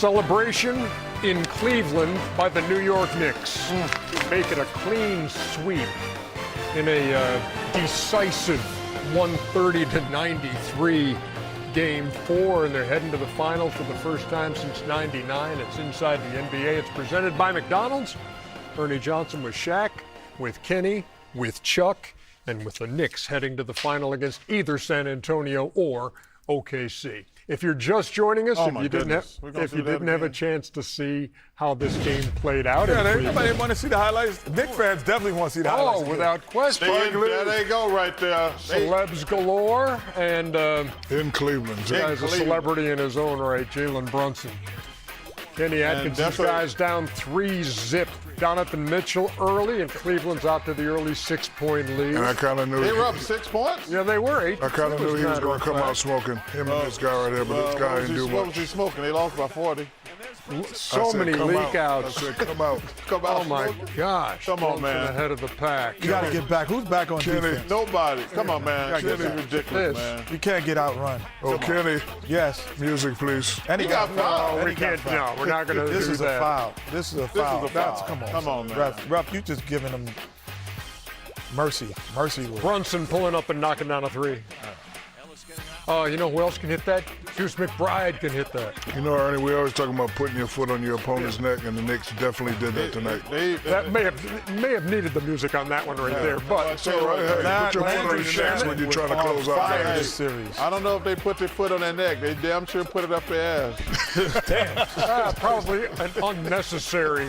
Celebration in Cleveland by the New York Knicks. Make it a clean sweep in a decisive 130-93 Game 4, and they're heading to the finals for the first time since '99. It's Inside the NBA. It's presented by McDonald's. Ernie Johnson with Shaq, with Kenny, with Chuck, and with the Knicks heading to the final against either San Antonio or OKC. If you're just joining us, if you didn't have a chance to see how this game played out, everybody want to see the highlights. Knicks fans definitely want to see the highlights. Oh, without question. There they go, right there. Celebs galore, and in Cleveland, this guy's a celebrity in his own right, Jalen Brunson. Kenny Atkins, these guys down 3-0. Donovan Mitchell early, and Cleveland's out to the early 6-point lead. And I kind of knew they were up 6 points. Yeah, they were 8. I kind of knew he was going to come out smoking. Him and this guy right here, but this guy didn't do much. What was he smoking? They lost by 40. So many leak outs. I said, come out. Come out. Oh my gosh! Come on, man. Ahead of the pack. You got to get back. Who's back on defense? Nobody. Come on, man. This is ridiculous, man. You can't get outrun. Oh, Kenny. Yes. Music, please. And he got fouled. No, we can't. No, we're not going to do that. This is a foul. This is a foul. Come on. Come on, man. Ref, you just giving him mercy. Mercy. Brunson pulling up and knocking down a 3. You know who else can hit that? Hughes McBride can hit that. You know, Ernie, we always talking about putting your foot on your opponent's neck, and the Knicks definitely did that tonight. That may have needed the music on that one right there, but so put your foot on your neck when you're trying to close out this series. I don't know if they put their foot on their neck. They damn sure put it up their ass. Damn. Probably an unnecessary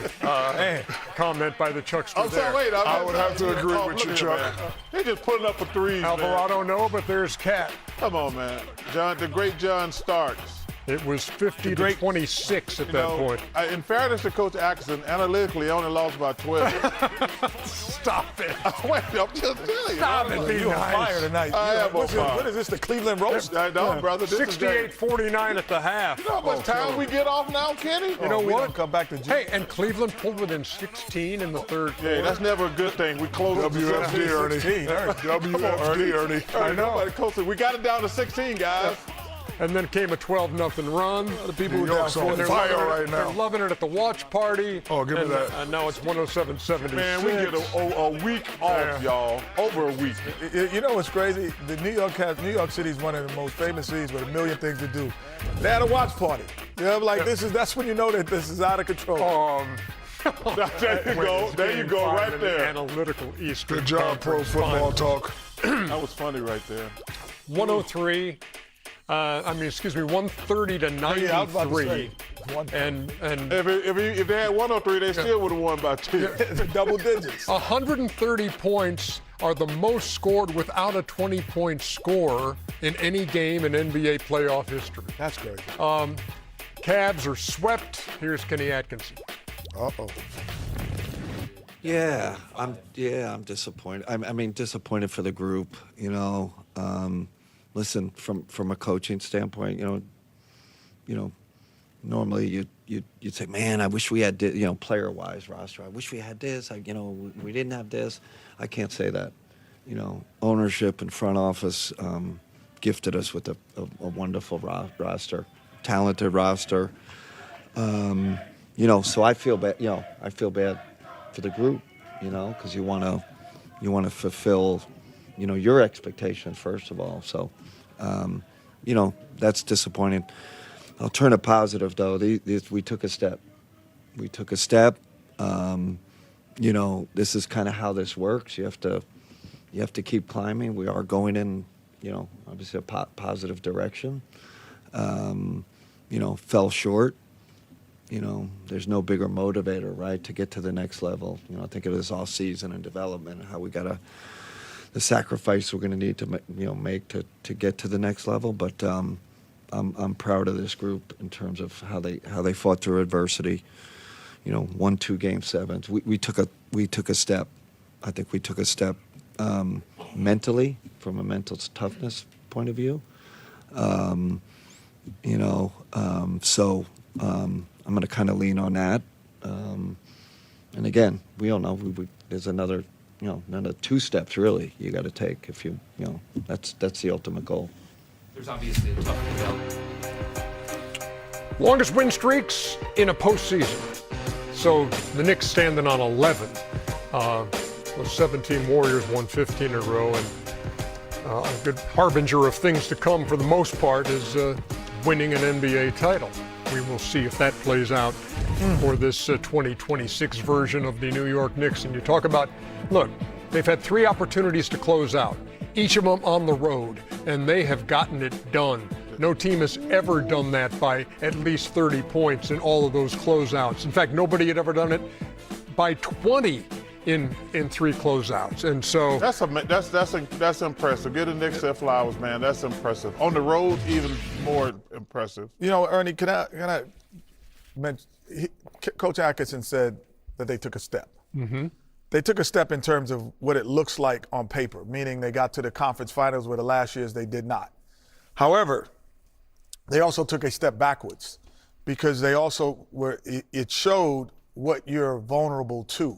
comment by the Chuckster. I would have to agree with you, Chuck. They just putting up for threes. Alvarado, no, but there's Cat. Come on, man. John, the great John Starks. It was 50-26 at that point. In fairness to Coach Atkinson, analytically, he only lost by 12. Stop it. Wait, I'm just telling you. Stop it. You're on fire tonight. What is this, the Cleveland roast? No, brother. 68-49 at the half. You know how much time we get off now, Kenny? You know what? Come back to Hey, and Cleveland pulled within 16 in the third quarter. Yeah, that's never a good thing. We closed WFD, Ernie. WFD, Ernie. I know. We got it down to 16, guys. And then came a 12-0 run. The people who are on fire right now. They're loving it at the watch party. Oh, give me that. And now it's 107-76. Man, we get a week off, y'all. Over a week. You know what's crazy? The New York City is one of the most famous cities with a million things to do. They had a watch party. You know, like that's when you know that this is out of control. There you go, right there. Analytical Eastern. Good job, pro football talk. That was funny right there. 103. 130-93. And if they had 103, they still would have won by 2. Double digits. 130 points are the most scored without a 20-point scorer in any game in NBA playoff history. That's great. Cavs are swept. Here's Kenny Atkinson. Uh-oh. Yeah, I'm disappointed. I mean, disappointed for the group. You know, listen, from a coaching standpoint, you know, normally you'd say, man, I wish we had, player-wise roster. I wish we had this. We didn't have this. I can't say that. You know, ownership and front office gifted us with a wonderful roster, talented roster. So I feel bad. I feel bad for the group. Because you want to fulfill, your expectations first of all. So, that's disappointing. I'll turn it positive though. We took a step. This is kind of how this works. You have to keep climbing. We are going in, obviously a positive direction. Fell short. There's no bigger motivator, right, to get to the next level. I think of this all season and development and how we got the sacrifice we're going to need to make to get to the next level. But I'm proud of this group in terms of how they fought through adversity. 1-2 game sevens. We took a step. I think we took a step mentally from a mental toughness point of view. I'm going to kind of lean on that. And again, we all know there's another 2 steps really you got to take if that's the ultimate goal. There's obviously a tough development. Longest win streaks in a postseason. So the Knicks standing on 11. Those 17 Warriors won 15 in a row, and a good harbinger of things to come for the most part is winning an NBA title. We will see if that plays out for this 2026 version of the New York Knicks. And you talk about, look, they've had 3 opportunities to close out, each of them on the road, and they have gotten it done. No team has ever done that by at least 30 points in all of those closeouts. In fact, nobody had ever done it by 20 in 3 closeouts. And so that's impressive. Get the Knicks their flowers, man. That's impressive. On the road, even more impressive. You know, Ernie, can I mention, Coach Atkinson said that they took a step. Mm-hmm. They took a step in terms of what it looks like on paper, meaning they got to the conference finals where the last years they did not. However, they also took a step backwards because they also it showed what you're vulnerable to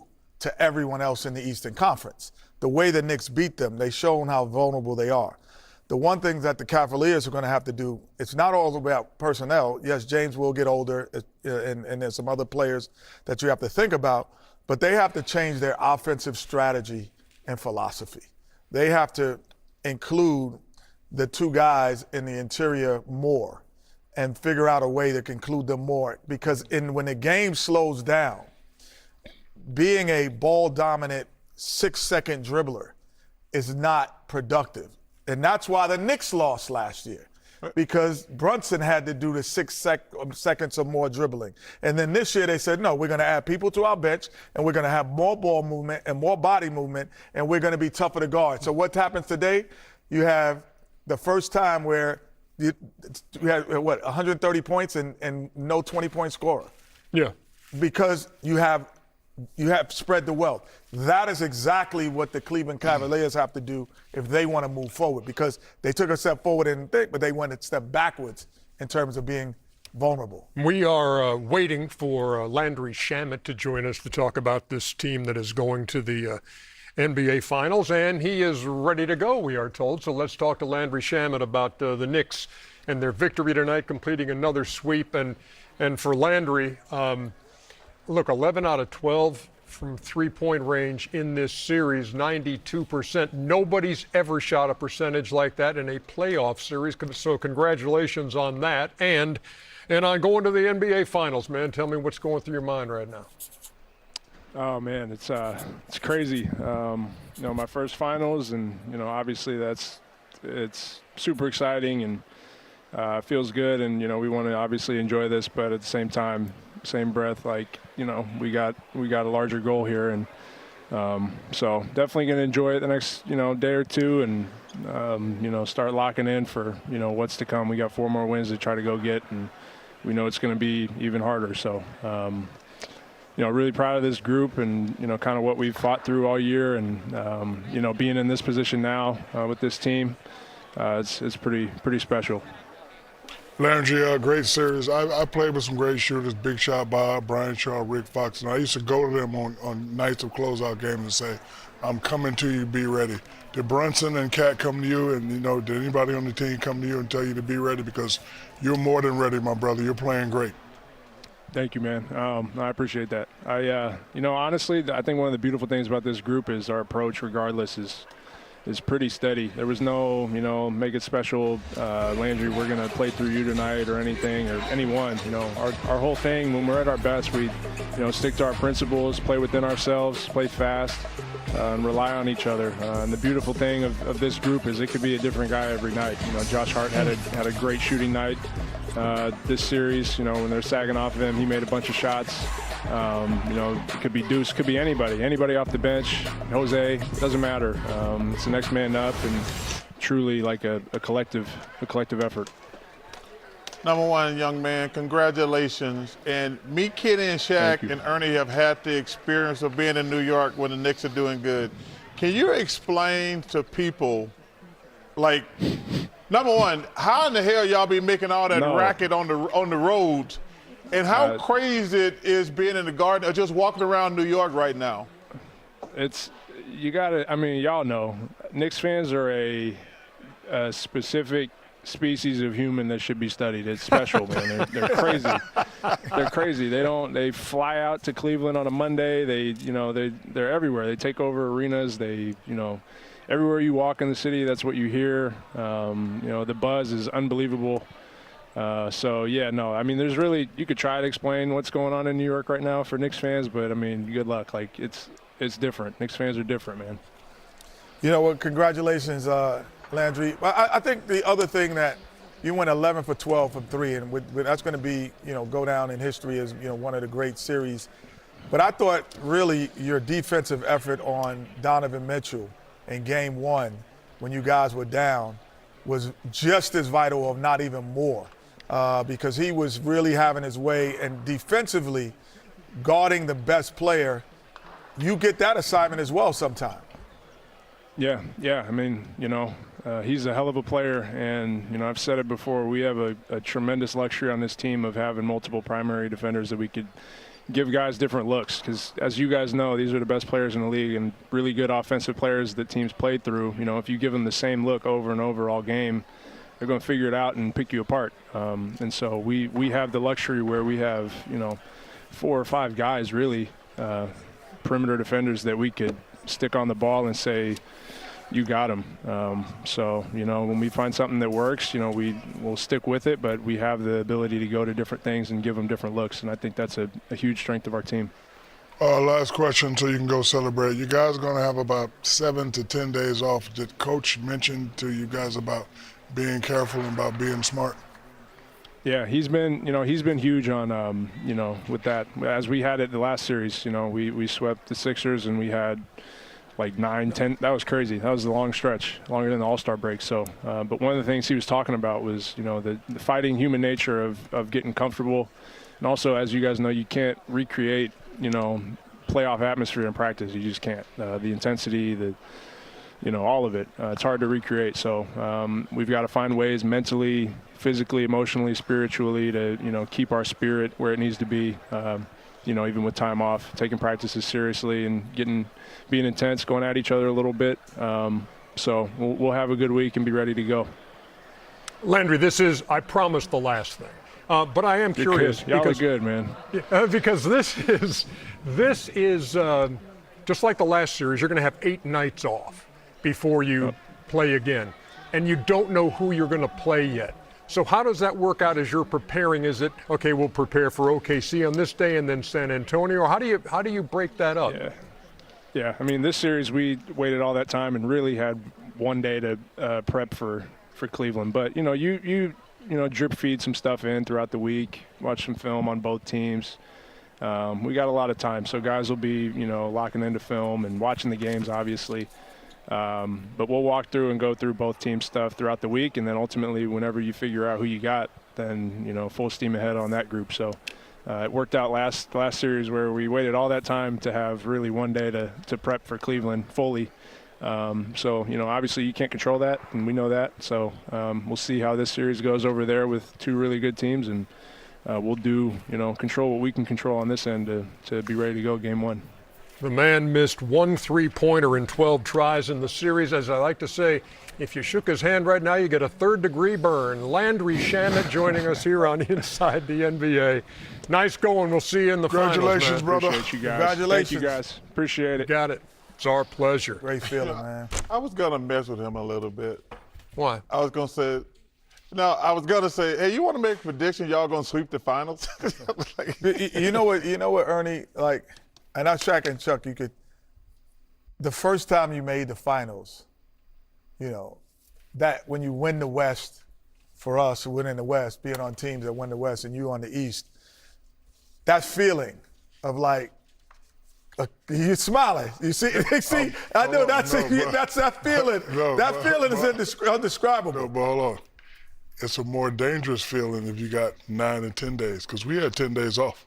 everyone else in the Eastern Conference. The way the Knicks beat them, they shown how vulnerable they are. The one thing that the Cavaliers are going to have to do, it's not all about personnel. Yes, James will get older, and there's some other players that you have to think about, but they have to change their offensive strategy and philosophy. They have to include the 2 guys in the interior more and figure out a way to include them more, because when the game slows down, being a ball-dominant 6-second dribbler is not productive. And that's why the Knicks lost last year, because Brunson had to do the 6 seconds or more dribbling. And then this year they said, no, we're going to add people to our bench, and we're going to have more ball movement and more body movement, and we're going to be tougher to guard. So what happens today? You have the first time where you had, 130 points and no 20-point scorer. yeah. Because you have spread the wealth. That is exactly what the Cleveland Cavaliers have to do if they want to move forward, because they took a step forward but they went a step backwards in terms of being vulnerable. We are waiting for Landry Shamet to join us to talk about this team that is going to the NBA Finals, and he is ready to go, we are told. So let's talk to Landry Shamet about the Knicks and their victory tonight, completing another sweep. And for Landry, look, 11 out of 12 from 3-point range in this series, 92%. Nobody's ever shot a percentage like that in a playoff series, so congratulations on that. And on going to the NBA Finals, man. Tell me what's going through your mind right now. Oh man, it's crazy. My first finals, and obviously it's super exciting and feels good, and we want to obviously enjoy this, but at the same time, same breath, like we got a larger goal here, and so definitely going to enjoy it the next day or two, and start locking in for what's to come. We got 4 more wins to try to go get, and we know it's going to be even harder. So. Really proud of this group and, kind of what we've fought through all year, and, being in this position now with this team, it's pretty special. Landry, great series. I played with some great shooters, Big Shot Bob, Brian Shaw, Rick Fox, and I used to go to them on nights of closeout games and say, I'm coming to you, be ready. Did Brunson and Cat come to you, and did anybody on the team come to you and tell you to be ready? Because you're more than ready, my brother. You're playing great. Thank you, man. I appreciate that. Honestly, I think one of the beautiful things about this group is our approach, regardless, is pretty steady. There was no, make it special, Landry, we're going to play through you tonight or anything, or anyone. Our whole thing, when we're at our best, we, stick to our principles, play within ourselves, play fast, and rely on each other. And the beautiful thing of this group is it could be a different guy every night. Josh Hart had a great shooting night. This series, when they're sagging off of him, he made a bunch of shots. It could be Deuce, could be anybody off the bench. Jose, doesn't matter. It's the next man up, and truly like a collective effort. Number one, young man, congratulations. And me, Kenny, and Shaq and Ernie have had the experience of being in New York when the Knicks are doing good. Can you explain to people, like, number one, how in the hell y'all be making all that racket on the roads, and how crazy it is being in the Garden or just walking around New York right now? Y'all know, Knicks fans are a specific species of human that should be studied. It's special, man. They're crazy. They're crazy. They fly out to Cleveland on a Monday. They're everywhere. They take over arenas. Everywhere you walk in the city, that's what you hear. The buzz is unbelievable. There's really, you could try to explain what's going on in New York right now for Knicks fans, but I mean, good luck. Like, it's different. Knicks fans are different, man. You know what? Congratulations, Landry. I think the other thing that you went 11 for 12 from three, and that's going to be, go down in history as, one of the great series. But I thought really your defensive effort on Donovan Mitchell in game one, when you guys were down, was just as vital, if not even more, because he was really having his way, and defensively guarding the best player, you get that assignment as well sometime. Yeah. I mean, he's a hell of a player, and, I've said it before, we have a tremendous luxury on this team of having multiple primary defenders that we could give guys different looks, because as you guys know, these are the best players in the league and really good offensive players that teams played through. If you give them the same look over and over all game, they're going to figure it out and pick you apart. And so we have the luxury where we have, 4 or 5 guys really, perimeter defenders that we could stick on the ball and say, you got him. When we find something that works, we'll stick with it, but we have the ability to go to different things and give them different looks, and I think that's a huge strength of our team. Last question so you can go celebrate. You guys are going to have about 7 to 10 days off. Did Coach mention to you guys about being careful and about being smart? Yeah, he's been huge on, with that. As we had it the last series, we swept the Sixers and we had like 9, 10. That was crazy. That was a long stretch, longer than the All-Star break. So, but one of the things he was talking about was, the fighting human nature of getting comfortable. And also, as you guys know, you can't recreate, playoff atmosphere in practice. You just can't. The intensity, all of it. It's hard to recreate. So we've got to find ways mentally, physically, emotionally, spiritually to, keep our spirit where it needs to be. Even with time off, taking practices seriously and being intense, going at each other a little bit. So we'll have a good week and be ready to go. Landry, this is, I promise, the last thing. But I am curious. Y'all are good, man. Because this is just like the last series, you're going to have 8 nights off before you play again. And you don't know who you're going to play yet. So how does that work out as you're preparing? Is it, okay, we'll prepare for OKC on this day and then San Antonio? How do you break that up? Yeah. I mean, this series we waited all that time and really had one day to prep for Cleveland. But, you drip feed some stuff in throughout the week, watch some film on both teams. We got a lot of time, so guys will be, locking into film and watching the games, obviously. But we'll walk through and go through both team stuff throughout the week, and then ultimately whenever you figure out who you got, then, full steam ahead on that group. So it worked out last series where we waited all that time to have really one day to prep for Cleveland fully. Obviously you can't control that, and we know that. So we'll see how this series goes over there with 2 really good teams, and we'll do, control what we can control on this end to be ready to go game 1. The man missed 1 3-pointer in 12 tries in the series. As I like to say, if you shook his hand right now, you get a 3rd-degree burn. Landry Shamet joining us here on Inside the NBA. Nice going. We'll see you in the finals. Congratulations, brother. Appreciate you guys. Congratulations. Thank you, guys. Appreciate it. Got it. It's our pleasure. Great feeling, man. I was going to mess with him a little bit. Why? I was going to say, hey, you want to make a prediction y'all going to sweep the finals? You know what, Ernie, like, and I Shaq and Chuck, the first time you made the finals, that when you win the West, for us who win in the West, being on teams that win the West and you on the East, that feeling of like, you're smiling. You see, I know that's that feeling. That feeling is indescribable. No, but hold on. It's a more dangerous feeling if you got 9 and 10 days, because we had 10 days off.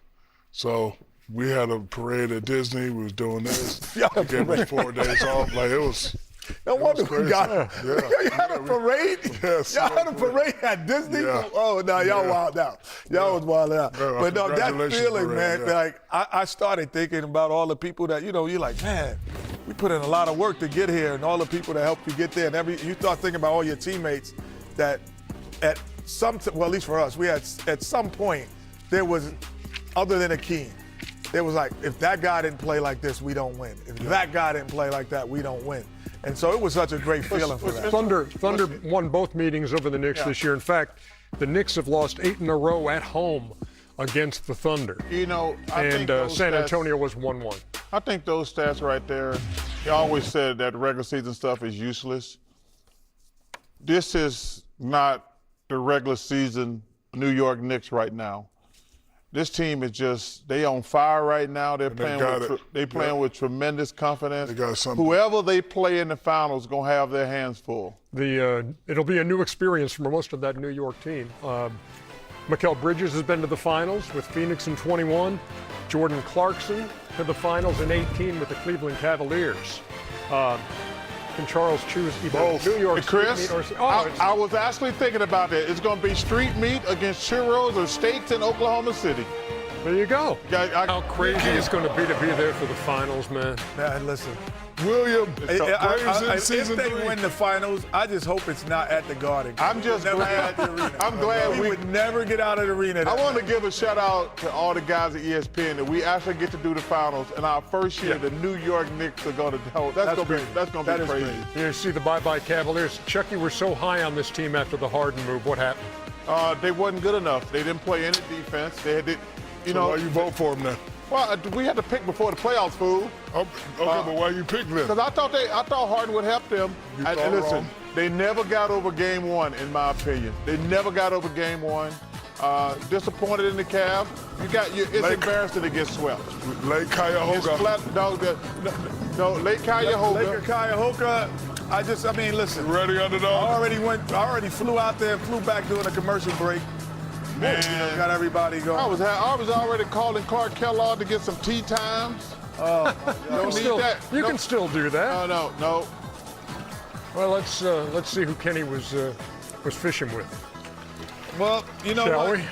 So we had a parade at Disney. We was doing this. They gave us 4 days off. Like, it was. No wonder we got it. Yeah. You had a parade? Yes. Y'all had a parade at Disney? Yeah. Oh, no, y'all wild out. Y'all was wild out. No, but no, that feeling, parade, man, yeah. like, I started thinking about all the people that, you're like, man, we put in a lot of work to get here, and all the people that helped you get there. And you start thinking about all your teammates that at at least for us, we had at some point there was, other than Akeem, there was like, if that guy didn't play like this, we don't win. If that guy didn't play like that, we don't win. And so it was such a great feeling for that. Thunder won both meetings over the Knicks this year. In fact, the Knicks have lost 8 in a row at home against the Thunder. You know, I think San Antonio was 1-1. I think those stats right there, they always said that regular season stuff is useless. This is not the regular season New York Knicks right now. This team is just, they on fire right now. They're playing with tremendous confidence. They got something. Whoever they play in the finals is going to have their hands full. It'll be a new experience for most of that New York team. Mikal Bridges has been to the finals with Phoenix in 21. Jordan Clarkson to the finals in 18 with the Cleveland Cavaliers. Can Charles choose either New York Chris, street meat or... I was actually thinking about that. It's going to be street meat against churros or steaks in Oklahoma City. There you go. How crazy it's going to be there for the finals, man. Man, listen. William, if they win the finals, I just hope it's not at the Garden. I'm just glad. I'm glad we would never get out of the arena. I want to give a shout out to all the guys at ESPN that we actually get to do the finals. In our first year, the New York Knicks are going to hold. That's going to be crazy. You see the bye-bye Cavaliers. Chuck, you were so high on this team after the Harden move. What happened? They wasn't good enough. They didn't play any defense. They had, why you vote for them then? Well, we had to pick before the playoffs, fool. Okay, but why you pick them? Because I thought Harden would help them. Listen, they never got over game one, in my opinion. They never got over game one. Disappointed in the Cavs. It's embarrassing to get swept. Lake Cuyahoga. Lake Cuyahoga. Laker Cuyahoga. Listen. Ready, underdog? I already flew out there and flew back during a commercial break. Man, got everybody going. I was already calling Clark Kellogg to get some tea times. You can still do that. No. Well, let's see who Kenny was fishing with. Well, you know Shall what? we?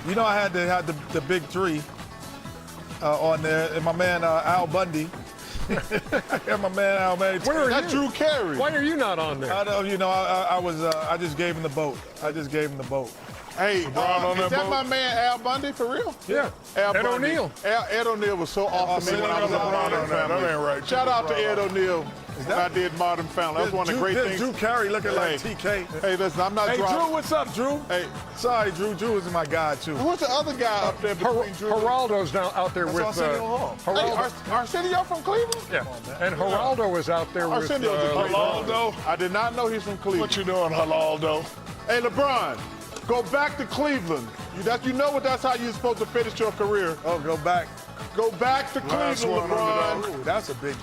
You know I had to have the big three on there, and my man Al Bundy. My man Al Bundy. Where are you? Drew Carey. Why are you not on there? I just gave him the boat. Hey, is that my man Al Bundy for real? Yeah. Ed O'Neill. Ed O'Neill was so awesome when I was on Modern Family. That ain't right. Shout out to Ed O'Neill when I did Modern Family. That was one of the great things. Drew Carey looking like TK. Hey, listen, I'm not driving. Drew, what's up, Drew? Hey. Sorry, Drew. Drew is my guy, too. Who's the other guy up there between Drew? Geraldo's now out there with... Arsenio from Cleveland? Yeah. And Geraldo is out there with... Geraldo. I did not know he's from Cleveland. What you doing, Geraldo? Hey, LeBron. Go back to Cleveland. That's how you're supposed to finish your career. Oh, go back. Go back to Cleveland, LeBron. Ooh, that's a big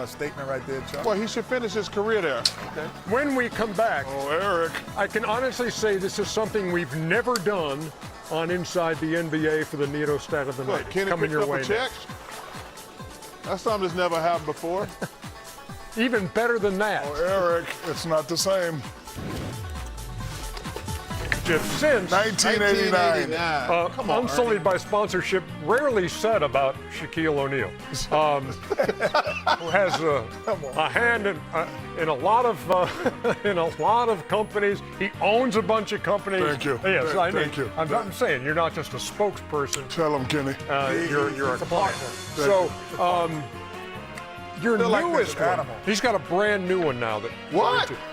statement right there, Chuck. Well, he should finish his career there. Okay. When we come back, Eric, I can honestly say this is something we've never done on Inside the NBA for the Nito Stat of the Night. Kenny coming your way a check? That's something that's never happened before. Even better than that. Eric, it's not the same. Since 1989. Unsullied by sponsorship, rarely said about Shaquille O'Neal, who has a hand in a lot of companies. He owns a bunch of companies. Thank you. Yes, Thank you. I'm saying you're not just a spokesperson. Tell him, Kenny. You're a partner. So. Your newest one. He's got a brand new one now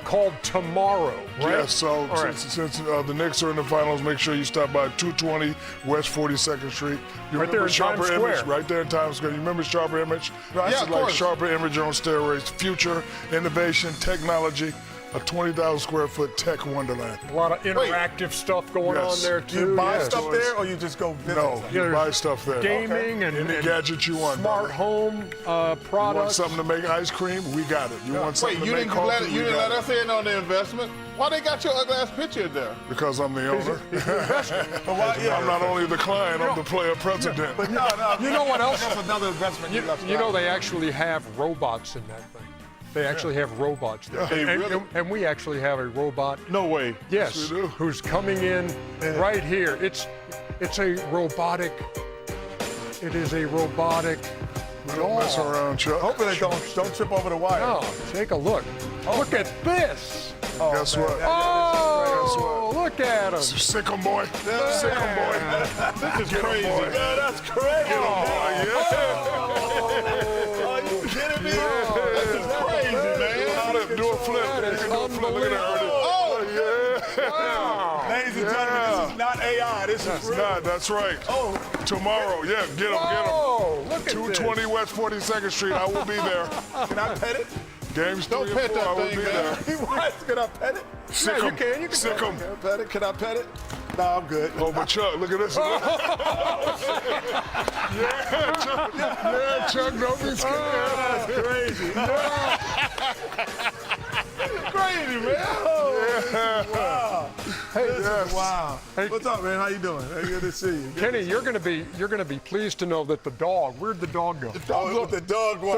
called Tomorrow, right? Yeah, so since the Knicks are in the finals, make sure you stop by 220 West 42nd Street. Right there in Times Square. Right there in Times Square. You remember Sharper Image? Right. This is like Sharper Image on steroids. Future, innovation, technology. A 20,000 square foot tech wonderland. A lot of interactive stuff going on there too. Do you buy stuff there, or you just go visit? No, you buy stuff there. Gaming and any gadget you want. Smart home products. You want something to make ice cream? We got it. You want something to make coffee? You didn't let us in on the investment. Why they got your ugly ass picture there? Because I'm the owner. I'm not only the client, I'm the player president. But no. You know what else? That's another investment. You know they actually have robots in that thing. They actually have robots there. And we actually have a robot. No way. Yes, we do. Who's coming in right here. It's a robotic. It is a robotic. Don't mess around, Chuck. Hopefully they don't trip over the wire. No, take a look. Look at this. Guess what? Oh! Oh, look at him. Sick 'em, boy. Sick 'em, boy. This is Get 'em, crazy. boy. Man, that's crazy. Get 'em, boy. Yeah. Are you kidding me? This is crazy, man. Do a flip. That is You can do a flip. Look at that. Oh, Yeah. Wow. Ladies and gentlemen, this is not AI. This is real. Nah, that's right. Oh. Tomorrow, yeah, get him, Oh, look at 220 West 42nd Street. I will be there. Can I pet it? Games Don't 3 and pet 4. that I will thing, be man. there. What? Can I pet it? Sick you 'em. can. You can Sick 'em. Can I pet it? Can I pet it? No, I'm good. Oh, but Chuck, look at this. Yeah, Chuck. Yeah, Chuck, don't be scared. That's crazy. Crazy, man. Wow. Hey, Wow. Hey. What's up, man? How you doing? Hey, good to see you. Kenny, you're going to be pleased to know that the dog. Where'd the dog go? Oh, the dog went.